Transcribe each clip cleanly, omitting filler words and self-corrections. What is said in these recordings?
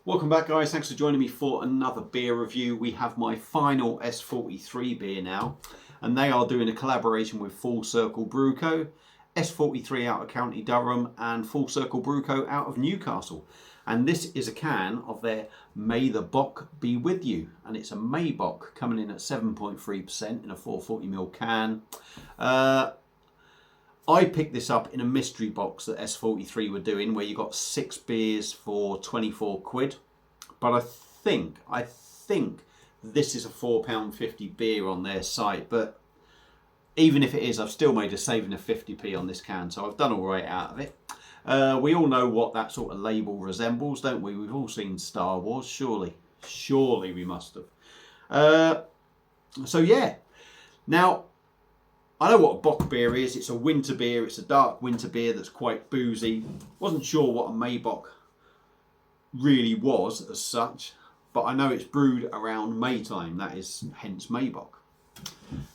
Welcome back, guys. Thanks for joining me for another beer review. We have my final S43 beer now, and they are doing a collaboration with Full Circle Brew Co. S43 out of County Durham and Full Circle Brew Co. out of Newcastle. And this is a can of their May the Bock Be With You. And it's a maibock coming in at 7.3% in a 440ml can. I picked this up in a mystery box that S43 were doing, where you got 6 beers for 24 quid. But I think this is a £4.50 beer on their site. But even if it is, I've still made a saving of 50p on this can, so I've done all right out of it. We all know what that sort of label resembles, don't we? We've all seen Star Wars, surely we must have. So yeah, now I know what a bock beer is. It's a winter beer. It's a dark winter beer that's quite boozy. Wasn't sure what a maibock really was as such, but I know it's brewed around May time. That is hence maibock.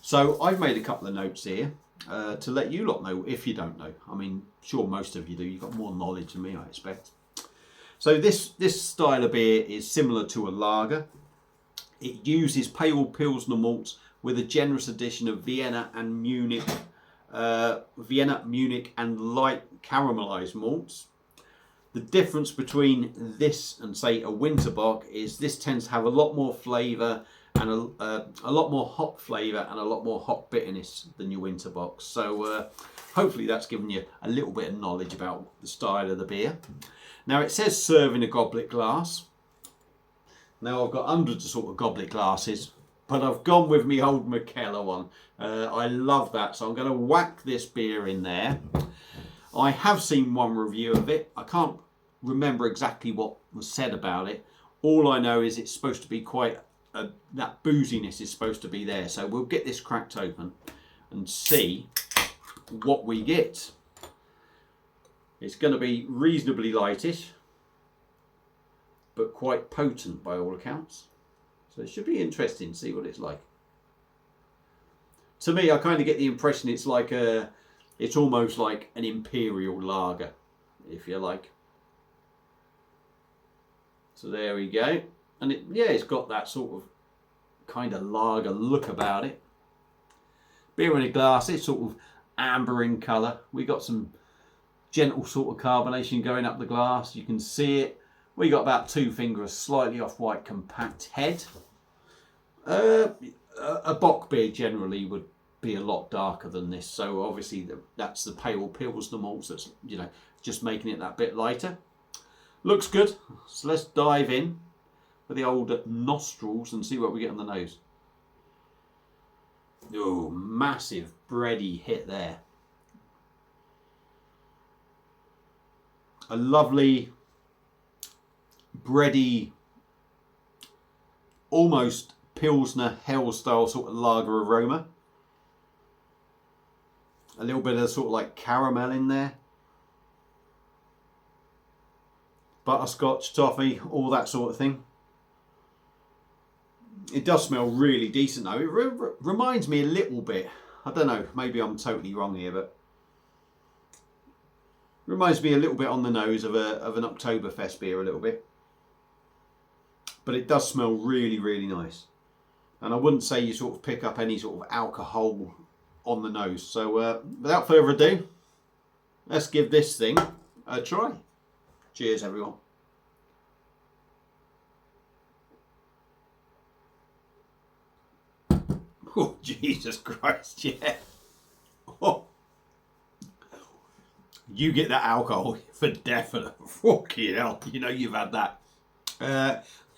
So I've made a couple of notes here to let you lot know if you don't know. I mean, sure most of you do. You've got more knowledge than me, I expect. So this style of beer is similar to a lager. It uses pale Pilsner malts with a generous addition of Vienna, Munich and light caramelized malts. The difference between this and say a winter bock is this tends to have a lot more flavour and a lot more hop flavour and a lot more hop bitterness than your winter box. So hopefully that's given you a little bit of knowledge about the style of the beer. Now it says serve in a goblet glass. Now I've got hundreds of sort of goblet glasses, but I've gone with my old McKellar one. I love that, so I'm going to whack this beer in there. I have seen one review of it. I can't remember exactly what was said about it. All I know is it's supposed to be quite, that booziness is supposed to be there. So we'll get this cracked open and see what we get. It's going to be reasonably lightish, but quite potent by all accounts. So it should be interesting to see what it's like. To me, I kind of get the impression it's like it's almost like an imperial lager, if you like. So there we go. And it's got that sort of kind of lager look about it. Beer in a glass, it's sort of amber in colour. We got some gentle sort of carbonation going up the glass. You can see it. We got about 2 fingers, slightly off-white, compact head. A bock beer generally would be a lot darker than this, so obviously that's the pale Pilsner malts that's, you know, just making it that bit lighter. Looks good, so let's dive in with the old nostrils and see what we get on the nose. Oh, massive bready hit there. A lovely bready, almost Pilsner Hell style sort of lager aroma. A little bit of sort of like caramel in there. Butterscotch, toffee, all that sort of thing. It does smell really decent though. It reminds me a little bit, I don't know, maybe I'm totally wrong here, but reminds me a little bit on the nose of an Oktoberfest beer a little bit. But it does smell really, really nice. And I wouldn't say you sort of pick up any sort of alcohol on the nose. So without further ado, let's give this thing a try. Cheers, everyone. Oh, Jesus Christ, yeah. Oh. You get that alcohol for definite. Fucking hell, you know you've had that.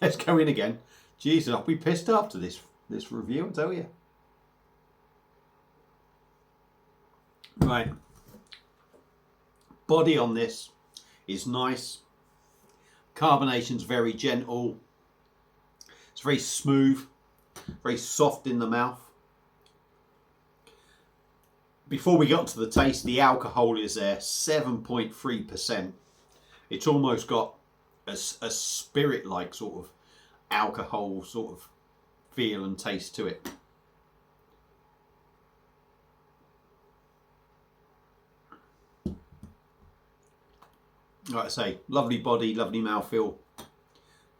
Let's go in again. Jesus, I'll be pissed after this review, I tell you. Right. Body on this is nice. Carbonation's very gentle. It's very smooth, very soft in the mouth. Before we got to the taste, the alcohol is there, 7.3%. It's almost got a spirit-like sort of alcohol sort of feel and taste to it. Like I say, lovely body, lovely mouthfeel.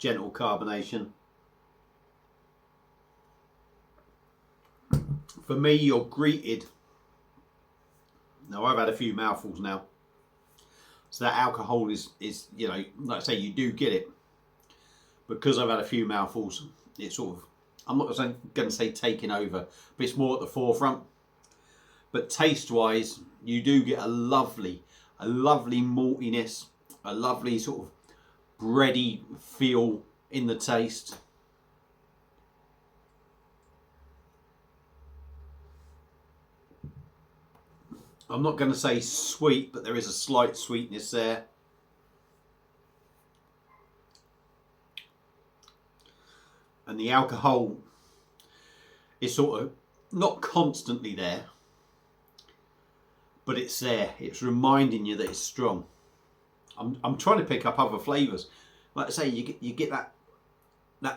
gentle carbonation. For me, you're greeted. Now, I've had a few mouthfuls now. So that alcohol is you know, like I say, you do get it. Because I've had a few mouthfuls, it's sort of, I'm not going to say taking over, but it's more at the forefront. But taste-wise, you do get a lovely maltiness, a lovely sort of bready feel in the taste. I'm not going to say sweet, but there is a slight sweetness there. And the alcohol is sort of not constantly there, but it's there. It's reminding you that it's strong. I'm trying to pick up other flavours. Like I say, you get that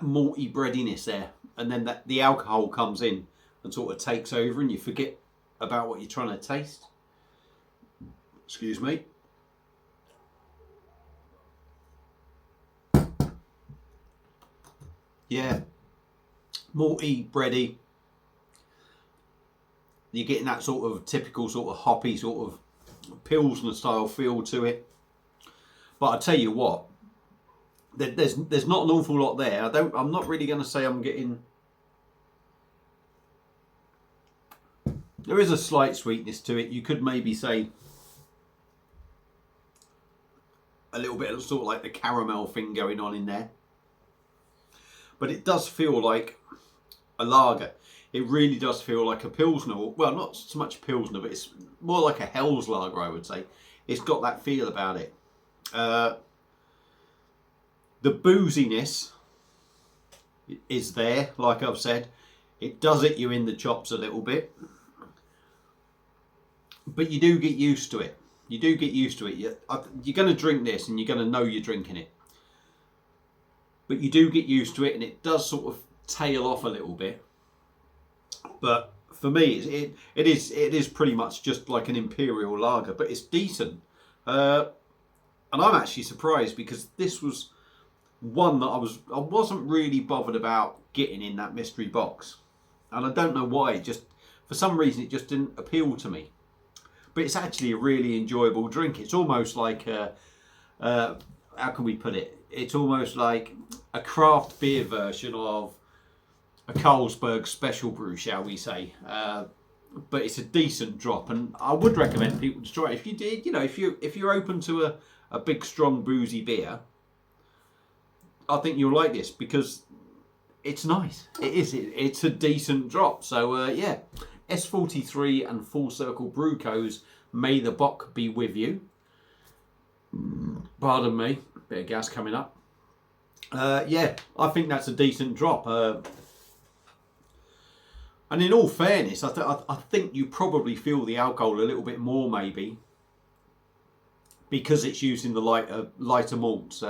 malty breadiness there, and then the alcohol comes in and sort of takes over, and you forget about what you're trying to taste. Excuse me. Yeah, malty, bready. You're getting that sort of typical sort of hoppy sort of Pilsner style feel to it. But I tell you what, there's not an awful lot there. I'm not really going to say I'm getting. There is a slight sweetness to it. You could maybe say a little bit of sort of like the caramel thing going on in there. But it does feel like a lager. It really does feel like a Pilsner. Well, not so much Pilsner, but it's more like a Hell's lager, I would say. It's got that feel about it. The booziness is there, like I've said. It does hit you in the chops a little bit. But you do get used to it. You do get used to it. You're going to drink this and you're going to know you're drinking it. But you do get used to it, and it does sort of tail off a little bit. But for me, it is pretty much just like an imperial lager, but it's decent. And I'm actually surprised, because this was one that I wasn't really bothered about getting in that mystery box, and I don't know why. It just, for some reason, it just didn't appeal to me. But it's actually a really enjoyable drink. It's almost like how can we put it? It's almost like a craft beer version of a Carlsberg special brew, shall we say. But it's a decent drop, and I would recommend people to try it. If you did, you know, if you're open to a big, strong, boozy beer, I think you'll like this, because it's nice. It is. It's a decent drop. So yeah, S43 and Full Circle Brew Co's May the Bock be with you. Pardon me, bit of gas coming up. Yeah, I think that's a decent drop. And in all fairness, I think you probably feel the alcohol a little bit more, maybe, because it's using the lighter malts.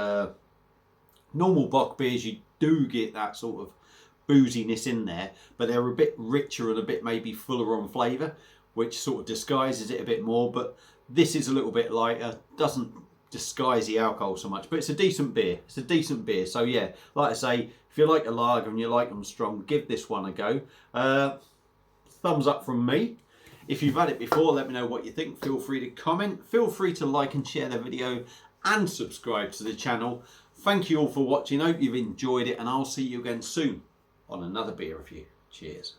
Normal bock beers, you do get that sort of booziness in there, but they're a bit richer and a bit maybe fuller on flavour, which sort of disguises it a bit more. But this is a little bit lighter, doesn't disguise the alcohol so much, but it's a decent beer. It's a decent beer. So yeah, like I say, if you like a lager and you like them strong, give this one a go. Thumbs up from me. If you've had it before, let me know what you think. Feel free to comment. Feel free to like and share the video, and subscribe to the channel. Thank you all for watching. I hope you've enjoyed it, and I'll see you again soon on another beer review. Cheers.